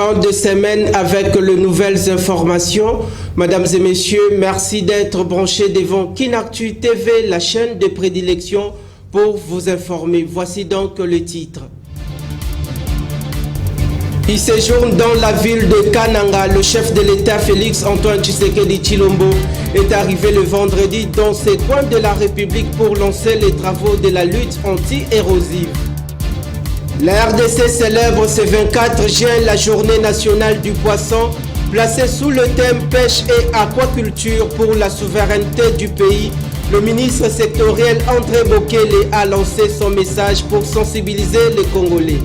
Fin de semaine avec les nouvelles informations. Mesdames et messieurs, merci d'être branchés devant Kinactu TV, la chaîne de prédilection pour vous informer. Voici donc le titre. Il séjourne dans la ville de Kananga. Le chef de l'État Félix Antoine Tshisekedi Tshilombo est arrivé le vendredi dans ces coins de la République pour lancer les travaux de la lutte anti-érosive. La RDC célèbre ce 24 juin la journée nationale du poisson, placée sous le thème pêche et aquaculture pour la souveraineté du pays. Le ministre sectoriel André Bokele a lancé son message pour sensibiliser les Congolais.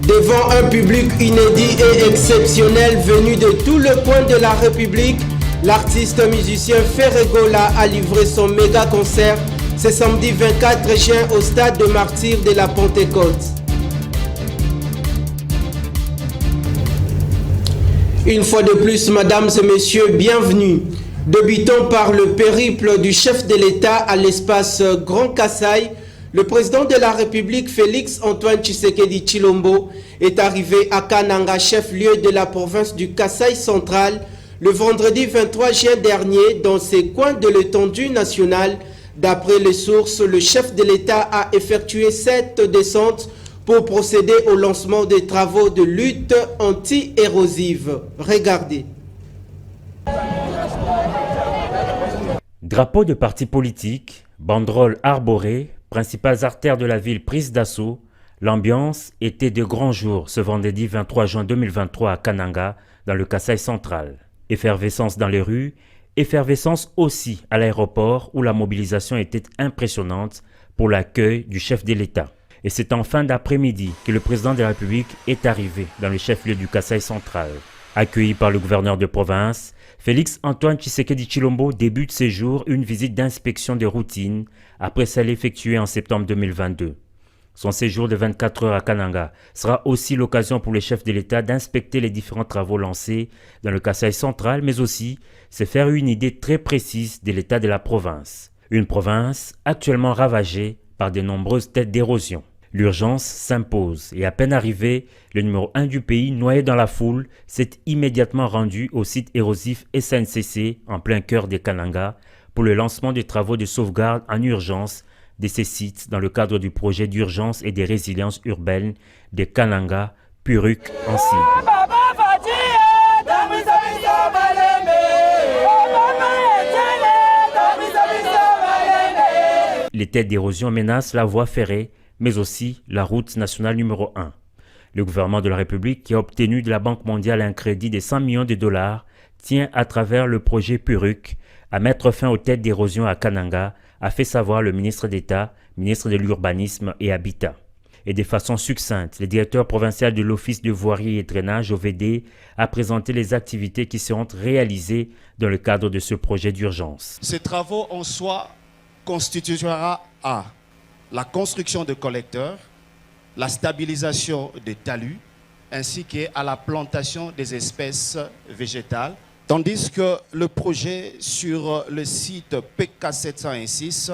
Devant un public inédit et exceptionnel venu de tout le coin de la République, l'artiste musicien Ferregola a livré son méga concert ce samedi 24 juin au stade de Martyrs de la Pentecôte. Une fois de plus, mesdames et messieurs, bienvenue. Débutons par le périple du chef de l'État à l'espace Grand Kasaï. Le président de la République, Félix Antoine Tshisekedi Tshilombo, est arrivé à Kananga, chef-lieu de la province du Kasaï central, le vendredi 23 juin dernier, dans ces coins de l'étendue nationale. D'après les sources, le chef de l'État a effectué cette descente pour procéder au lancement des travaux de lutte anti-érosive. Regardez. Drapeau de partis politiques, banderoles arborées, principales artères de la ville prises d'assaut, l'ambiance était de grand jour ce vendredi 23 juin 2023 à Kananga, dans le Kasaï central. Effervescence dans les rues, effervescence aussi à l'aéroport où la mobilisation était impressionnante pour l'accueil du chef de l'État. Et c'est en fin d'après-midi que le président de la République est arrivé dans le chef-lieu du Kasaï central. Accueilli par le gouverneur de province, Félix Antoine Tshisekedi Tshilombo débute ses jours une visite d'inspection de routine après celle effectuée en septembre 2022. Son séjour de 24 heures à Kananga sera aussi l'occasion pour le chef de l'État d'inspecter les différents travaux lancés dans le Kasaï central, mais aussi se faire une idée très précise de l'état de la province. Une province actuellement ravagée par de nombreuses têtes d'érosion. L'urgence s'impose et à peine arrivé, le numéro 1 du pays, noyé dans la foule, s'est immédiatement rendu au site érosif SNCC en plein cœur de Kananga pour le lancement des travaux de sauvegarde en urgence de ces sites dans le cadre du projet d'urgence et de résilience urbaine de Kananga, Puruk en cible. Les têtes d'érosion menacent la voie ferrée, mais aussi la route nationale numéro 1. Le gouvernement de la République, qui a obtenu de la Banque mondiale un crédit de 100 millions de dollars, tient à travers le projet Puruk à mettre fin aux têtes d'érosion à Kananga, a fait savoir le ministre d'État, ministre de l'Urbanisme et Habitat. Et de façon succincte, le directeur provincial de l'Office de voirie et drainage OVD a présenté les activités qui seront réalisées dans le cadre de ce projet d'urgence. Ces travaux en soi constituera à la construction de collecteurs, la stabilisation des talus, ainsi qu'à la plantation des espèces végétales. Tandis que le projet sur le site PK706,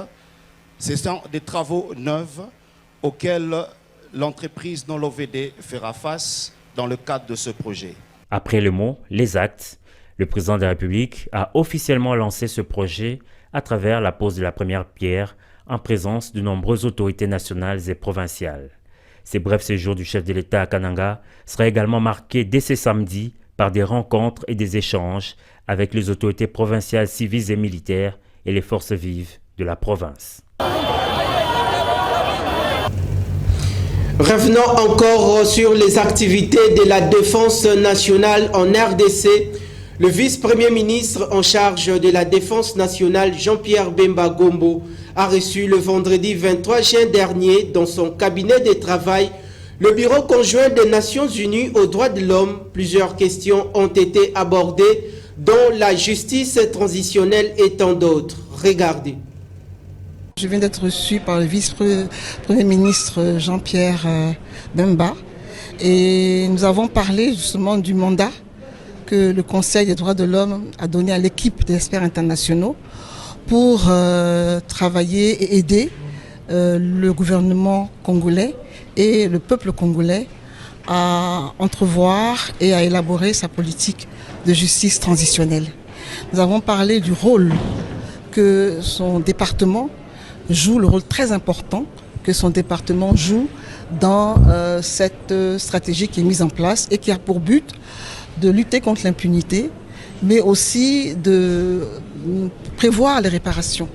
ce sont des travaux neufs auxquels l'entreprise non l'OVD fera face dans le cadre de ce projet. Après le mot, les actes, le président de la République a officiellement lancé ce projet à travers la pose de la première pierre en présence de nombreuses autorités nationales et provinciales. Ces brefs séjours du chef de l'État à Kananga sera également marqué dès ce samedi par des rencontres et des échanges avec les autorités provinciales civiles et militaires et les forces vives de la province. Revenons encore sur les activités de la défense nationale en RDC. Le vice-premier ministre en charge de la défense nationale, Jean-Pierre Bemba Gombo, a reçu le vendredi 23 juin dernier dans son cabinet de travail le Bureau conjoint des Nations Unies aux droits de l'homme. Plusieurs questions ont été abordées, dont la justice transitionnelle et tant d'autres. Regardez. Je viens d'être reçu par le vice-premier ministre Jean-Pierre Bemba et nous avons parlé justement du mandat que le Conseil des droits de l'homme a donné à l'équipe d'experts internationaux pour travailler et aider le gouvernement congolais et le peuple congolais à entrevoir et à élaborer sa politique de justice transitionnelle. Nous avons parlé du rôle que son département joue, le rôle très important que son département joue dans cette stratégie qui est mise en place et qui a pour but de lutter contre l'impunité, mais aussi de prévoir les réparations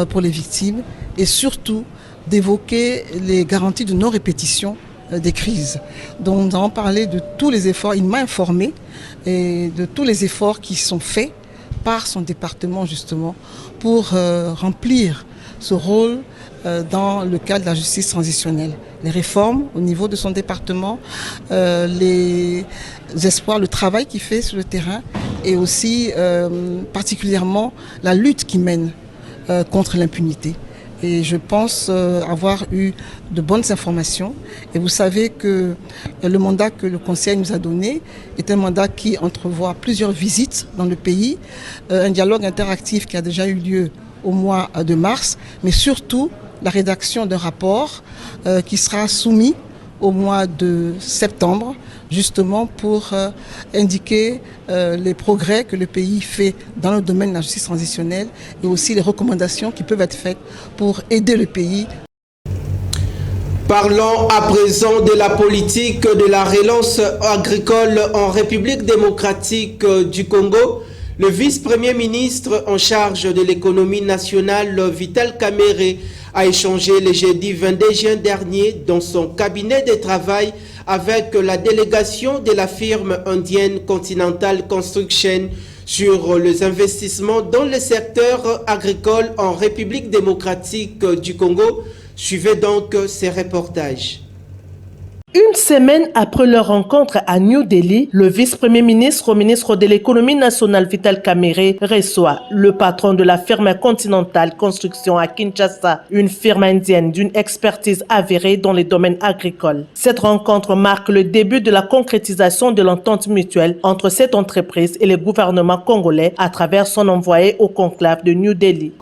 pour les victimes et surtout d'évoquer les garanties de non-répétition des crises. Donc nous avons parlé de tous les efforts, il m'a informé et de tous les efforts qui sont faits par son département justement pour remplir ce rôle dans le cadre de la justice transitionnelle. Les réformes au niveau de son département, les espoirs, le travail qu'il fait sur le terrain et aussi particulièrement la lutte qu'il mène contre l'impunité. Et je pense avoir eu de bonnes informations. Et vous savez que le mandat que le Conseil nous a donné est un mandat qui entrevoit plusieurs visites dans le pays, un dialogue interactif qui a déjà eu lieu au mois de mars, mais surtout la rédaction d'un rapport qui sera soumis au mois de septembre, justement pour indiquer les progrès que le pays fait dans le domaine de la justice transitionnelle et aussi les recommandations qui peuvent être faites pour aider le pays. Parlons à présent de la politique de la relance agricole en République démocratique du Congo. Le vice-premier ministre en charge de l'économie nationale, Vital Kamerhe, a échangé le jeudi 22 juin dernier dans son cabinet de travail avec la délégation de la firme indienne Continental Construction sur les investissements dans le secteur agricole en République démocratique du Congo. Suivez donc ces reportages. Une semaine après leur rencontre à New Delhi, le vice-premier ministre au ministre de l'économie nationale Vital Kamerhe reçoit le patron de la firme Continental Construction à Kinshasa, une firme indienne d'une expertise avérée dans les domaines agricoles. Cette rencontre marque le début de la concrétisation de l'entente mutuelle entre cette entreprise et le gouvernement congolais à travers son envoyé au conclave de New Delhi.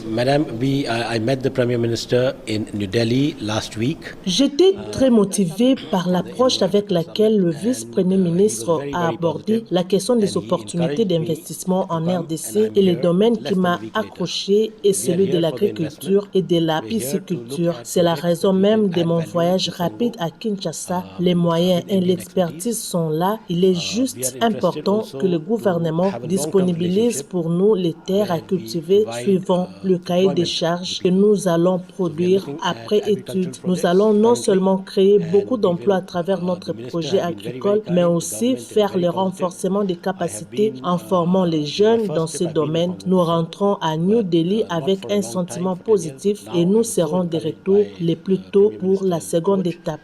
Madame, I met the Prime Minister in New Delhi last week. J'étais très motivé par l'approche avec laquelle le vice-premier ministre a abordé la question des opportunités d'investissement en RDC et le domaine qui m'a accroché est celui de l'agriculture et de la pisciculture. C'est la raison même de mon voyage rapide à Kinshasa. Les moyens et l'expertise sont là. Il est juste important que le gouvernement disponibilise pour nous les terres à cultiver suivant le cahier des charges que nous allons produire après étude. Nous allons non seulement créer beaucoup d'emplois à travers notre projet agricole, mais aussi faire le renforcement des capacités en formant les jeunes dans ce domaine. Nous rentrons à New Delhi avec un sentiment positif et nous serons de retour le plus tôt pour la seconde étape.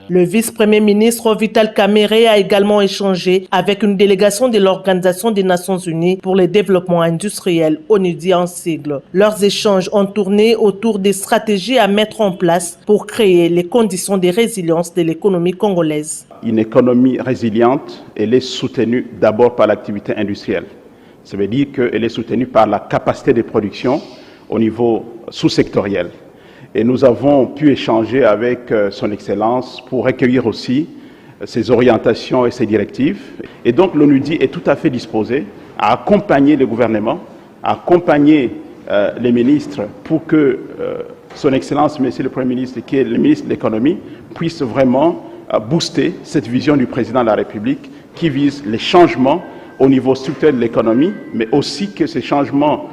Le vice-premier ministre Vital Kamerhe a également échangé avec une délégation de l'Organisation des Nations Unies pour le développement industriel, ONUDI en sigle. Leurs échanges ont tourné autour des stratégies à mettre en place pour créer les conditions de résilience de l'économie congolaise. Une économie résiliente, elle est soutenue d'abord par l'activité industrielle. Ça veut dire qu'elle est soutenue par la capacité de production au niveau sous-sectoriel. Et nous avons pu échanger avec son Excellence pour recueillir aussi ses orientations et ses directives. Et donc l'ONUDI est tout à fait disposé à accompagner le gouvernement, à accompagner les ministres pour que son Excellence, Monsieur le Premier ministre, qui est le ministre de l'économie, puisse vraiment booster cette vision du Président de la République qui vise les changements au niveau structurel de l'économie, mais aussi que ces changements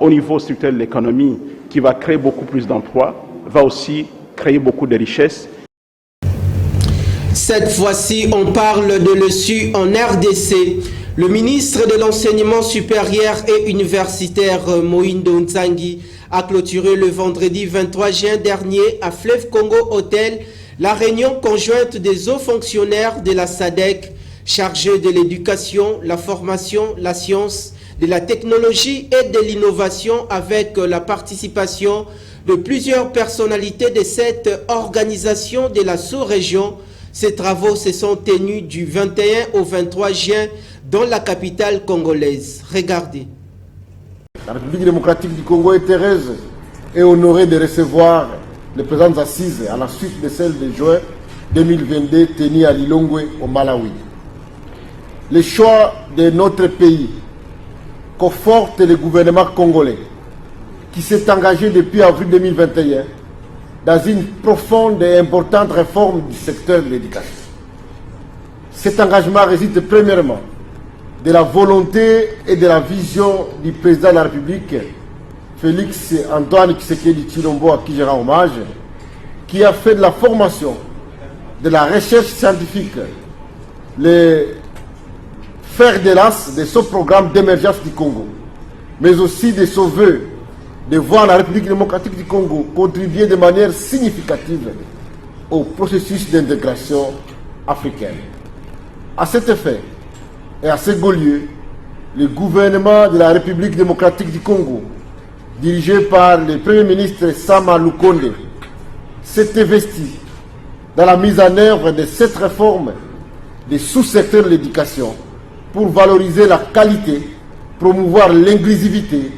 au niveau structurel de l'économie qui va créer beaucoup plus d'emplois, va aussi créer beaucoup de richesses. Cette fois-ci, on parle de l'ESU en RDC. Le ministre de l'Enseignement supérieur et universitaire, Moïndo Nzangi, a clôturé le vendredi 23 juin dernier à Fleuve Congo Hôtel la réunion conjointe des hauts fonctionnaires de la SADC chargés de l'éducation, la formation, la science, de la technologie et de l'innovation avec la participation de plusieurs personnalités de cette organisation de la sous-région. Ces travaux se sont tenus du 21 au 23 juin dans la capitale congolaise. Regardez. La République démocratique du Congo est heureuse et honorée de recevoir les présentes assises à la suite de celles de juin 2022 tenu à Lilongwe au Malawi. Le choix de notre pays conforte le gouvernement congolais qui s'est engagé depuis avril 2021 dans une profonde et importante réforme du secteur de l'éducation. Cet engagement réside premièrement de la volonté et de la vision du président de la République, Félix Antoine Tshisekedi Tshilombo, à qui je rends hommage, qui a fait de la formation, de la recherche scientifique, le fer de lance de ce programme d'émergence du Congo, mais aussi de son vœu de voir la République démocratique du Congo contribuer de manière significative au processus d'intégration africaine. À cet effet et à ce beau lieu, le gouvernement de la République démocratique du Congo, dirigé par le Premier ministre Sama Lukonde, s'est investi dans la mise en œuvre de cette réforme des sous-secteurs de l'éducation pour valoriser la qualité, promouvoir l'inclusivité,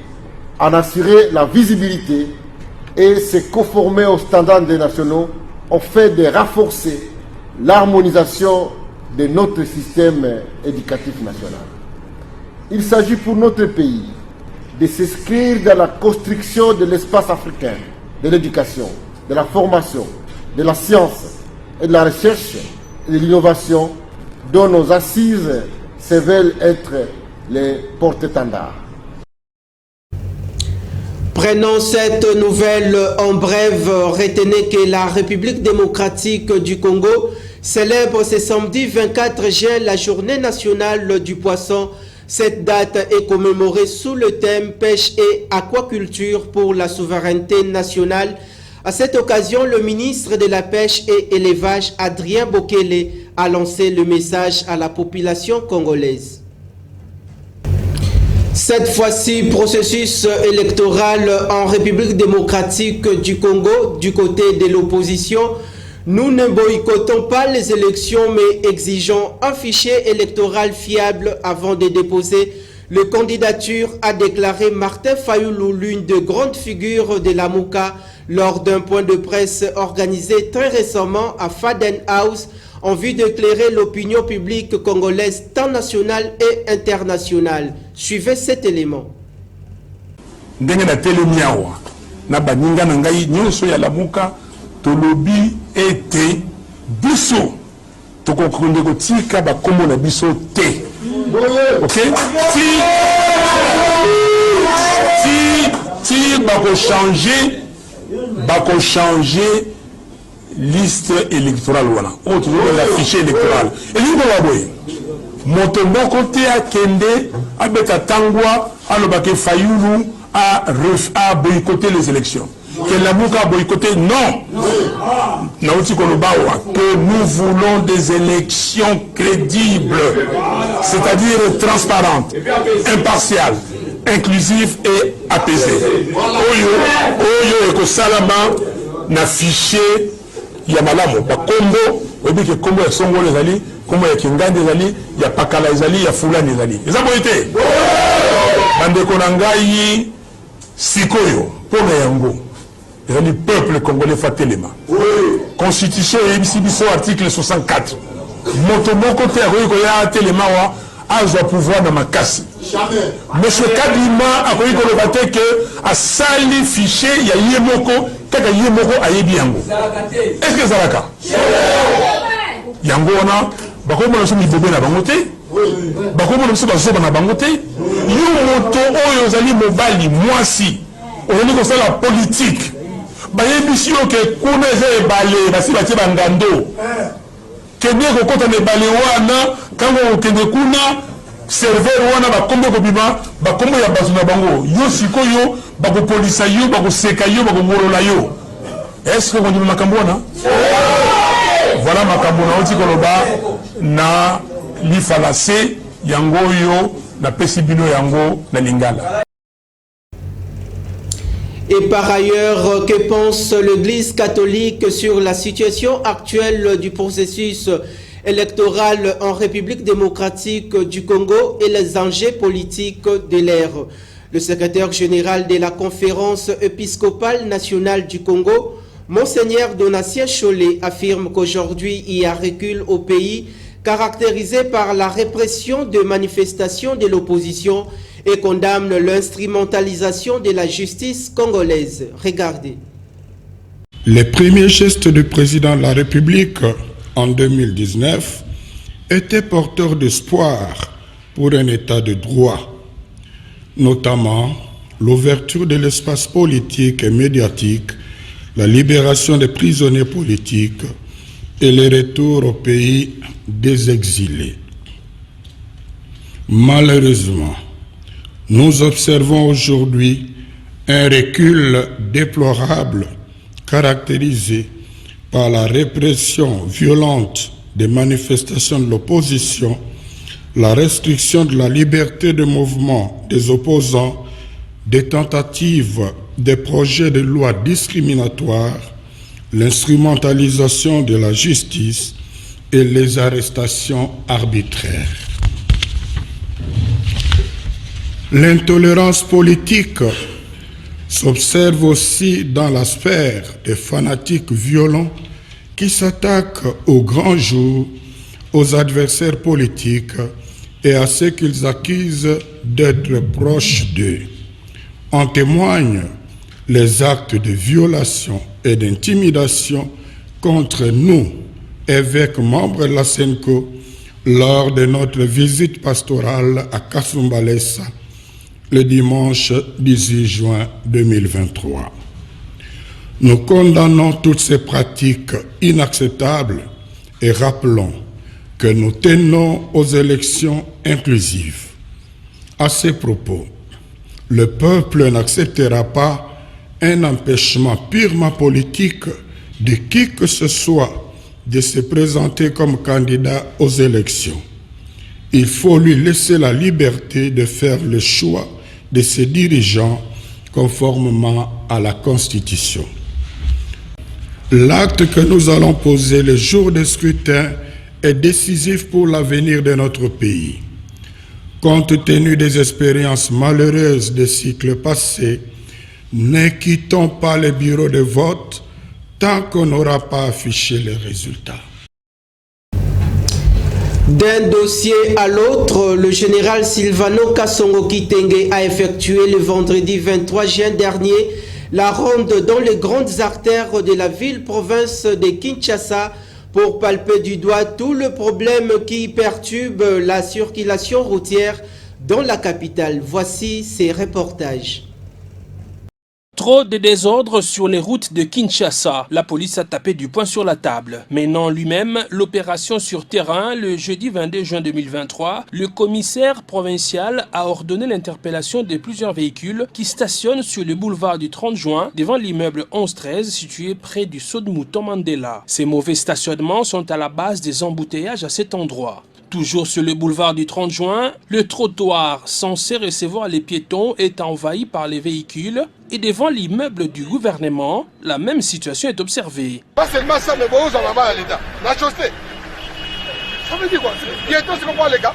en assurer la visibilité et se conformer aux standards nationaux au fait de renforcer l'harmonisation de notre système éducatif national. Il s'agit pour notre pays de s'inscrire dans la construction de l'espace africain, de l'éducation, de la formation, de la science et de la recherche et de l'innovation dont nos assises se veulent être les porte-étendards. Prenons cette nouvelle en bref. Retenez que la République démocratique du Congo célèbre ce samedi 24 juin la journée nationale du poisson. Cette date est commémorée sous le thème pêche et aquaculture pour la souveraineté nationale. À cette occasion, le ministre de la Pêche et Élevage, Adrien Bokele, a lancé le message à la population congolaise. Cette fois-ci, processus électoral en République démocratique du Congo, du côté de l'opposition. Nous ne boycottons pas les élections, mais exigeons un fichier électoral fiable avant de déposer les candidatures, a déclaré Martin Fayoulou, l'une des grandes figures de la Mouka, lors d'un point de presse organisé très récemment à Faden House, en vue d'éclairer l'opinion publique congolaise tant nationale et internationale. Suivez cet élément. Ndenge na telemi awa na baninga na ngai nyonso ya lamuka tolobi ete biso tokokonde kotika bakombo na biso te. OK? Si bako changer liste électorale wana o toujours la fichier électoral elingo waboye moto moko te akende abeta tangwa alobake Fayoulou a boycotté les élections que la Mouka a boycotté. Non, que nous voulons des élections crédibles, c'est-à-dire transparentes, impartiales, inclusives et apaisées. Oyo eko salama na fichier ya malamu bakombo obi ke kombo ya Songolo ezali, kombo ya Kingande ezali, ya Pakala ezali, ya Fulani ezali. Eza boyete bandeko na ngai sikoyo pona yango le peuple congolais fatelema. Constitution et MCBC article 64. Motomoko terroiko ya telema wa azwa pouvoir na makasi. Monsieur Kadima a koyi ko lobate que a sali fichier ya yemoko kaka yemoko ayebi yango. Est-ce que ça va ka? Yango na bakomo na somi bobe na bango te. Bakomo na soba zoba na bango te. Yo moto oyo zali mobali mwasi. Oyeli ko sala politique. Bayebisi yo ke kuna eze ebale basi batie bangando kende kokota na ebale wana kango okende kuna serveur wana bakombo kobima bakombo ya bazu na bango yo sikoyo bakopolisa yo bakoseka yo bakongolola yo. Est-ce que on dit makambo wana? Voilà makambo na oti koloba na lifalase yango yo na pesibino yango na lingala. Et par ailleurs, que pense l'Église catholique sur la situation actuelle du processus électoral en République démocratique du Congo et les enjeux politiques de l'ère? Le secrétaire général de la Conférence épiscopale nationale du Congo, Monseigneur Donatien Cholet affirme qu'aujourd'hui il y a recul au pays caractérisé par la répression de manifestations de l'opposition et condamne l'instrumentalisation de la justice congolaise. Regardez. Les premiers gestes du président de la République en 2019 étaient porteurs d'espoir pour un état de droit, notamment l'ouverture de l'espace politique et médiatique, la libération des prisonniers politiques et le retour au pays des exilés. Malheureusement, nous observons aujourd'hui un recul déplorable caractérisé par la répression violente des manifestations de l'opposition, la restriction de la liberté de mouvement des opposants, des tentatives de projets de loi discriminatoires, l'instrumentalisation de la justice et les arrestations arbitraires. L'intolérance politique s'observe aussi dans la sphère des fanatiques violents qui s'attaquent au grand jour, aux adversaires politiques et à ceux qu'ils accusent d'être proches d'eux. En témoignent les actes de violation et d'intimidation contre nous, évêques membres de la SENCO, lors de notre visite pastorale à Kasumbalesa, le dimanche 18 juin 2023. Nous condamnons toutes ces pratiques inacceptables et rappelons que nous tenons aux élections inclusives. À ces propos, le peuple n'acceptera pas un empêchement purement politique de qui que ce soit de se présenter comme candidat aux élections. Il faut lui laisser la liberté de faire le choix de ses dirigeants conformément à la Constitution. L'acte que nous allons poser le jour du scrutin est décisif pour l'avenir de notre pays. Compte tenu des expériences malheureuses des cycles passés, ne quittons pas les bureaux de vote tant qu'on n'aura pas affiché les résultats. D'un dossier à l'autre, le général Silvano Kasongo Kitenge a effectué le vendredi 23 juin dernier la ronde dans les grandes artères de la ville-province de Kinshasa pour palper du doigt tout le problème qui perturbe la circulation routière dans la capitale. Voici ces reportages. Trop de désordre sur les routes de Kinshasa. La police a tapé du poing sur la table. Menant lui-même l'opération sur terrain le jeudi 22 juin 2023, le commissaire provincial a ordonné l'interpellation de plusieurs véhicules qui stationnent sur le boulevard du 30 juin devant l'immeuble 11-13 situé près du Saut de Mouton Mandela. Ces mauvais stationnements sont à la base des embouteillages à cet endroit. Toujours sur le boulevard du 30 juin, le trottoir censé recevoir les piétons est envahi par les véhicules et devant l'immeuble du gouvernement, la même situation est observée. Pas seulement ça, mais vous en avez à l'État. La chaussée. Ça veut dire quoi? Bientôt, c'est comment les gars?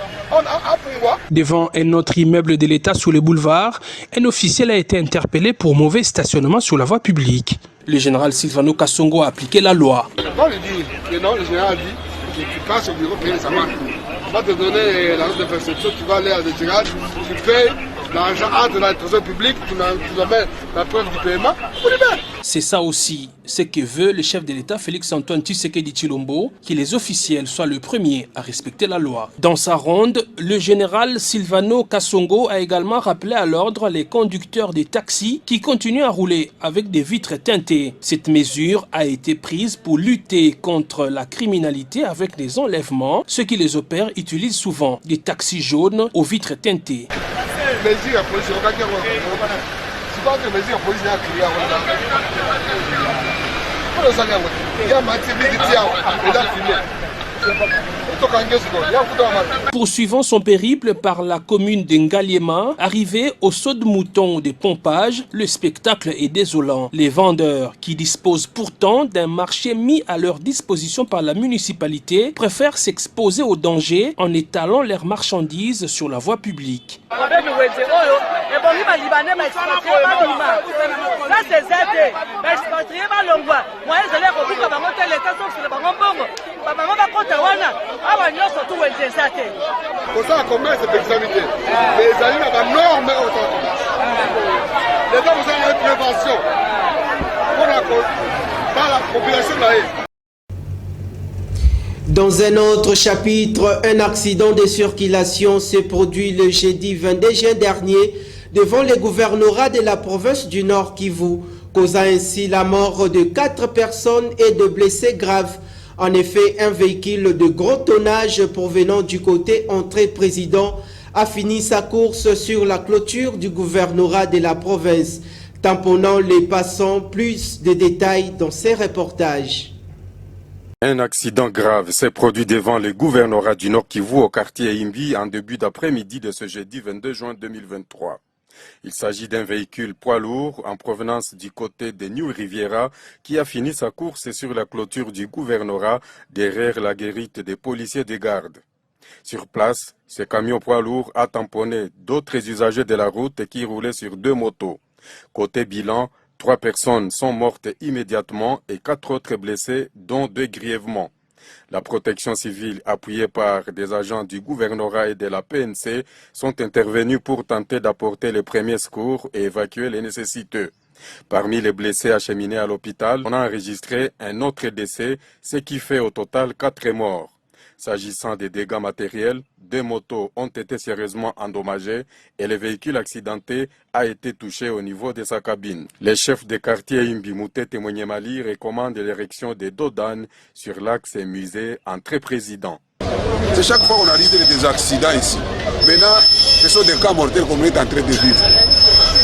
Devant un autre immeuble de l'État sur le boulevard, un officiel a été interpellé pour mauvais stationnement sur la voie publique. Le général Silvano Kasongo a appliqué la loi. Non, le général a dit que tu passes au bureau payer sa marque. On va te donner la note de perception, tu vas aller à la général, tu payes, l'argent entre dans le trésor public, tu amènes la preuve du paiement, vous libères. C'est ça aussi ce que veut le chef de l'État Félix-Antoine Tshisekedi Tshilombo, que les officiels soient le premier à respecter la loi. Dans sa ronde, le général Silvano Kasongo a également rappelé à l'ordre les conducteurs des taxis qui continuent à rouler avec des vitres teintées. Cette mesure a été prise pour lutter contre la criminalité avec des enlèvements. Ceux qui les opèrent utilisent souvent des taxis jaunes aux vitres teintées. Poursuivant son périple par la commune d'Ngaliema, arrivé au saut de mouton des pompages, le spectacle est désolant. Les vendeurs, qui disposent pourtant d'un marché mis à leur disposition par la municipalité, préfèrent s'exposer au danger en étalant leurs marchandises sur la voie publique. Dans un autre chapitre, un accident de circulation s'est produit le jeudi 22 juin dernier devant le gouvernorat de la province du Nord Kivu, causant ainsi la mort de 4 personnes et de blessés graves. En effet, un véhicule de gros tonnage provenant du côté entrée-président a fini sa course sur la clôture du gouvernorat de la province, tamponnant les passants. Plus de détails dans ces reportages. Un accident grave s'est produit devant le gouvernorat du Nord Kivu au quartier Imbi en début d'après-midi de ce jeudi 22 juin 2023. Il s'agit d'un véhicule poids lourd en provenance du côté de New Riviera qui a fini sa course sur la clôture du gouvernorat derrière la guérite des policiers de garde. Sur place, ce camion poids lourd a tamponné d'autres usagers de la route qui roulaient sur 2 motos. Côté bilan, 3 personnes sont mortes immédiatement et 4 autres blessés, dont 2 grièvement. La protection civile, appuyée par des agents du gouvernorat et de la PNC, sont intervenus pour tenter d'apporter les premiers secours et évacuer les nécessiteux. Parmi les blessés acheminés à l'hôpital, on a enregistré un autre décès, ce qui fait au total 4 morts. S'agissant des dégâts matériels, 2 motos ont été sérieusement endommagées et le véhicule accidenté a été touché au niveau de sa cabine. Les chefs de quartier Imbimouté Témoigné-Mali recommandent l'érection des dodanes sur l'axe musée entrée-président. C'est chaque fois qu'on arrive des accidents ici. Maintenant, ce sont des cas mortels qu'on est en train de vivre.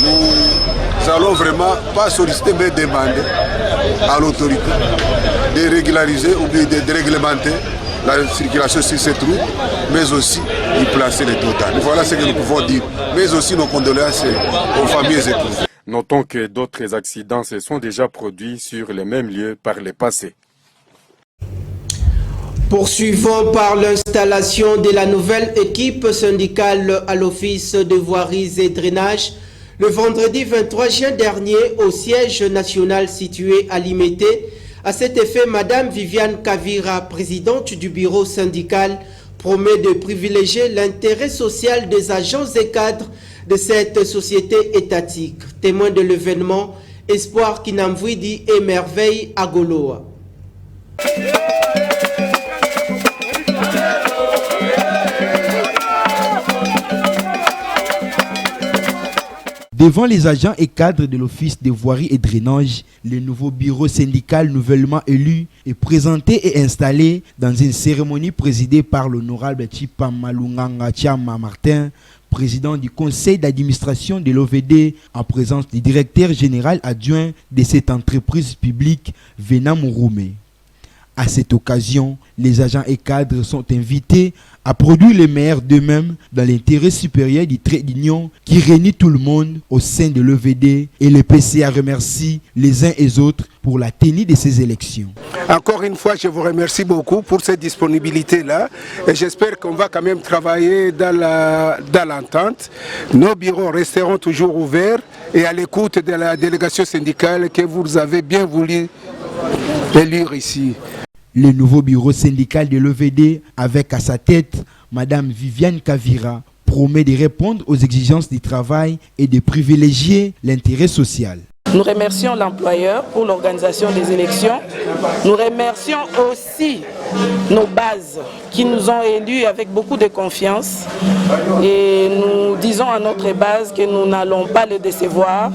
Nous allons vraiment pas solliciter mais demander à l'autorité de régulariser ou de réglementer la circulation sur cette route, mais aussi y placer les dodanes. Voilà ce que nous pouvons dire, mais aussi nos condoléances aux familles épousées. Notons que d'autres accidents se sont déjà produits sur les mêmes lieux par le passé. Poursuivons par l'installation de la nouvelle équipe syndicale à l'Office de voiries et drainage le vendredi 23 juin dernier au siège national situé à Limete. À cet effet, Madame Viviane Kavira, présidente du bureau syndical, promet de privilégier l'intérêt social des agents et cadres de cette société étatique. Témoin de l'événement, Espoir Kinamvwidi et Merveille Agoloa. Devant les agents et cadres de l'Office de voirie et drainage, le nouveau bureau syndical nouvellement élu est présenté et installé dans une cérémonie présidée par l'honorable Chipamalunganga Tchama Martin, président du conseil d'administration de l'OVD, en présence du directeur général adjoint de cette entreprise publique, Vena Mouroumé. À cette occasion, les agents et cadres sont invités à produire le meilleur d'eux-mêmes dans l'intérêt supérieur du trait d'union qui réunit tout le monde au sein de l'OVD, et le PCA remercie les uns et les autres pour la tenue de ces élections. Encore une fois, je vous remercie beaucoup pour cette disponibilité-là et j'espère qu'on va quand même travailler dans l'entente. Nos bureaux resteront toujours ouverts et à l'écoute de la délégation syndicale que vous avez bien voulu élire ici. Le nouveau bureau syndical de l'OVD, avec à sa tête Madame Viviane Kavira, promet de répondre aux exigences du travail et de privilégier l'intérêt social. Nous remercions l'employeur pour l'organisation des élections. Nous remercions aussi nos bases qui nous ont élus avec beaucoup de confiance. Et nous disons à notre base que nous n'allons pas les décevoir.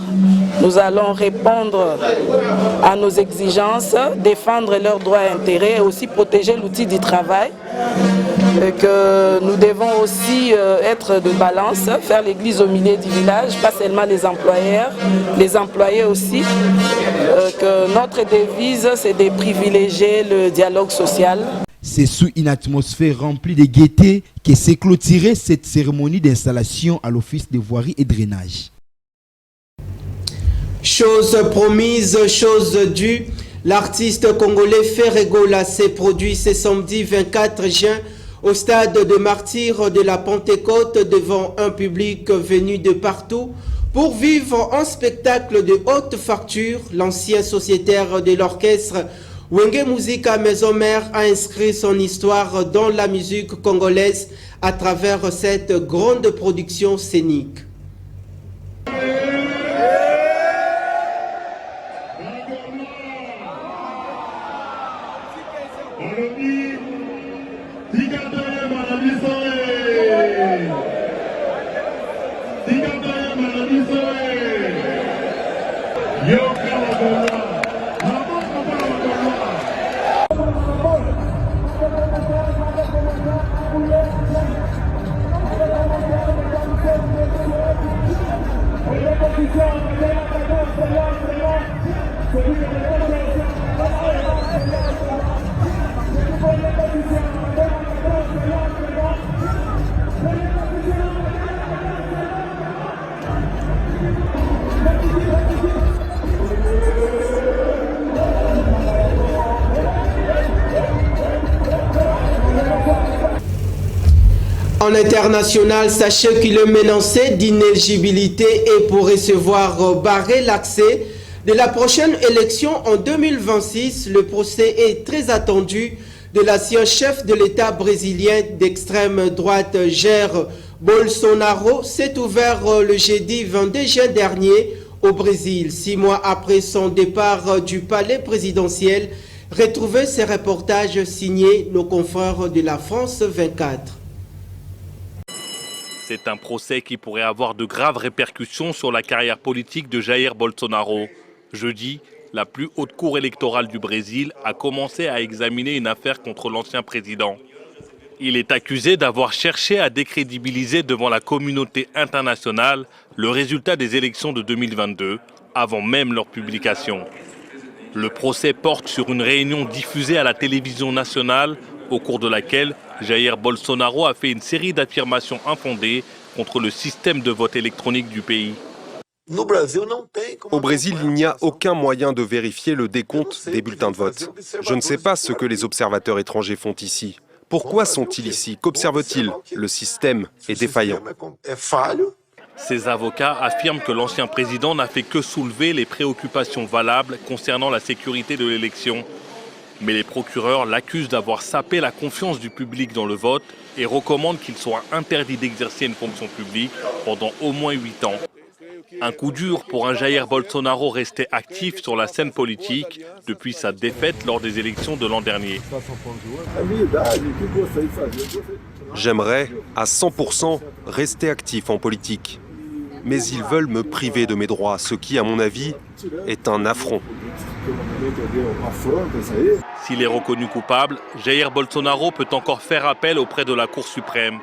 Nous allons répondre à nos exigences, défendre leurs droits et intérêts et aussi protéger l'outil du travail. Et que nous devons aussi être de balance, faire l'église au milieu du village, pas seulement les employeurs, les employés aussi. Que notre devise, c'est de privilégier le dialogue social. C'est sous une atmosphère remplie de gaieté que s'est clôturée cette cérémonie d'installation à l'Office de voirie et drainage. Chose promise, chose due. L'artiste congolais Ferregola s'est produit ce samedi 24 juin au stade de martyrs de la Pentecôte devant un public venu de partout pour vivre un spectacle de haute facture. L'ancien sociétaire de l'orchestre Wenge Musica Maison Mère a inscrit son histoire dans la musique congolaise à travers cette grande production scénique. En international, sachez qu'il est menacé d'inéligibilité et pourrait se voir barrer l'accès de la prochaine élection en 2026. Le procès est très attendu de l'ancien chef de l'État brésilien d'extrême droite Jair Bolsonaro s'est ouvert le jeudi 22 juin dernier au Brésil, 6 mois après son départ du palais présidentiel. Retrouvez ces reportages signés nos confrères de la France 24. C'est un procès qui pourrait avoir de graves répercussions sur la carrière politique de Jair Bolsonaro. Jeudi, la plus haute cour électorale du Brésil a commencé à examiner une affaire contre l'ancien président. Il est accusé d'avoir cherché à décrédibiliser devant la communauté internationale le résultat des élections de 2022, avant même leur publication. Le procès porte sur une réunion diffusée à la télévision nationale au cours de laquelle Jair Bolsonaro a fait une série d'affirmations infondées contre le système de vote électronique du pays. Au Brésil, il n'y a aucun moyen de vérifier le décompte des bulletins de vote. Je ne sais pas ce que les observateurs étrangers font ici. Pourquoi sont-ils ici? Qu'observent-ils? Le système est défaillant. Ses avocats affirment que l'ancien président n'a fait que soulever les préoccupations valables concernant la sécurité de l'élection. Mais les procureurs l'accusent d'avoir sapé la confiance du public dans le vote et recommandent qu'il soit interdit d'exercer une fonction publique pendant au moins 8 ans. Un coup dur pour un Jair Bolsonaro resté actif sur la scène politique depuis sa défaite lors des élections de l'an dernier. J'aimerais, à 100%, rester actif en politique. Mais ils veulent me priver de mes droits, ce qui, à mon avis, est un affront. S'il est reconnu coupable, Jair Bolsonaro peut encore faire appel auprès de la Cour suprême.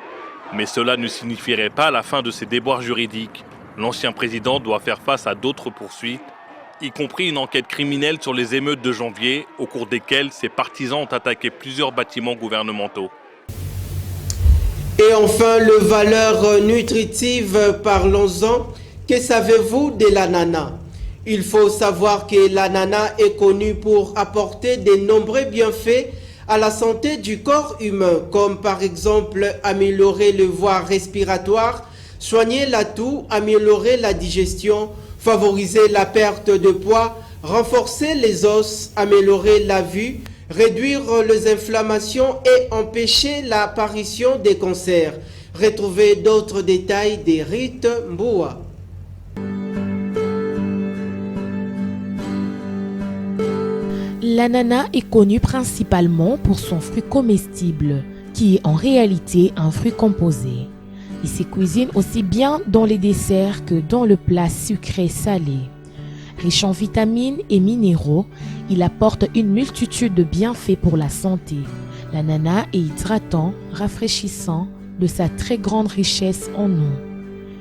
Mais cela ne signifierait pas la fin de ses déboires juridiques. L'ancien président doit faire face à d'autres poursuites, y compris une enquête criminelle sur les émeutes de janvier, au cours desquelles ses partisans ont attaqué plusieurs bâtiments gouvernementaux. Et enfin, les valeurs nutritives, parlons-en. Que savez-vous de l'ananas? Il faut savoir que l'ananas est connu pour apporter de nombreux bienfaits à la santé du corps humain, comme par exemple améliorer les voies respiratoires, soigner la toux, améliorer la digestion, favoriser la perte de poids, renforcer les os, améliorer la vue, réduire les inflammations et empêcher l'apparition des cancers. Retrouvez d'autres détails d'Eric Mboua. L'ananas est connu principalement pour son fruit comestible, qui est en réalité un fruit composé. Il se cuisine aussi bien dans les desserts que dans le plat sucré-salé. Riche en vitamines et minéraux, il apporte une multitude de bienfaits pour la santé. L'ananas est hydratant, rafraîchissant, de sa très grande richesse en eau.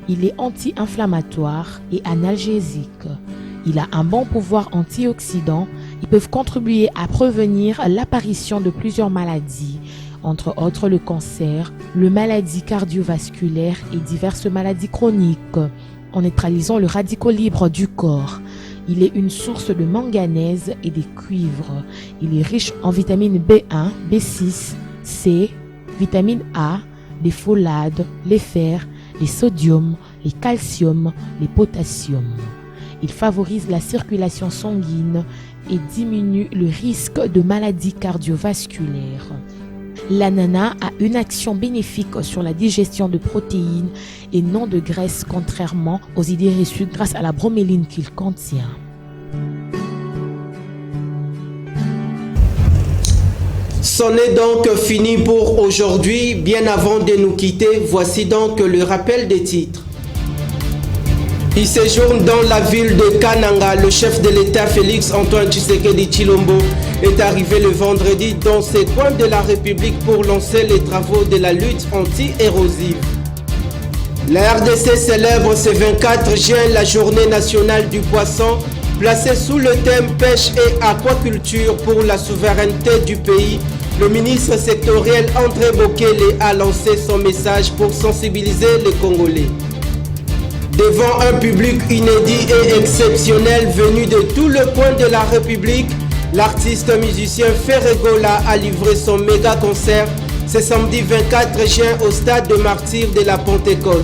Il est anti-inflammatoire et analgésique. Il a un bon pouvoir antioxydant. Ils peuvent contribuer à prévenir l'apparition de plusieurs maladies entre autres le cancer, le maladie cardiovasculaire et diverses maladies chroniques, en neutralisant le radicaux libre du corps. Il est une source de manganèse et de cuivre. Il est riche en vitamines B1, B6, C, vitamine A, les folades, les fer, les sodium, les calcium, les potassium. Il favorise la circulation sanguine et diminue le risque de maladies cardiovasculaires. L'ananas a une action bénéfique sur la digestion de protéines et non de graisses, contrairement aux idées reçues grâce à la broméline qu'il contient. C'en est donc fini pour aujourd'hui. Bien avant de nous quitter, voici donc le rappel des titres. Il séjourne dans la ville de Kananga. Le chef de l'État Félix Antoine Tshisekedi Tshilombo est arrivé le vendredi dans ces coins de la République pour lancer les travaux de la lutte anti-érosive. La RDC célèbre ce 24 juin la journée nationale du poisson, placée sous le thème pêche et aquaculture pour la souveraineté du pays. Le ministre sectoriel André Bokele a lancé son message pour sensibiliser les Congolais. Devant un public inédit et exceptionnel venu de tout le coin de la République, l'artiste musicien Ferregola a livré son méga concert ce samedi 24 juin au stade de Martyrs de la Pentecôte.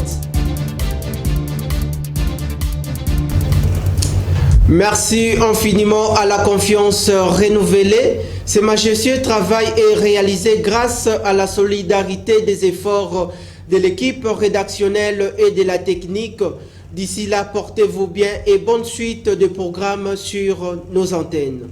Merci infiniment à la confiance renouvelée. Ce majestueux travail est réalisé grâce à la solidarité des efforts de l'équipe rédactionnelle et de la technique. D'ici là, portez-vous bien et bonne suite de programmes sur nos antennes.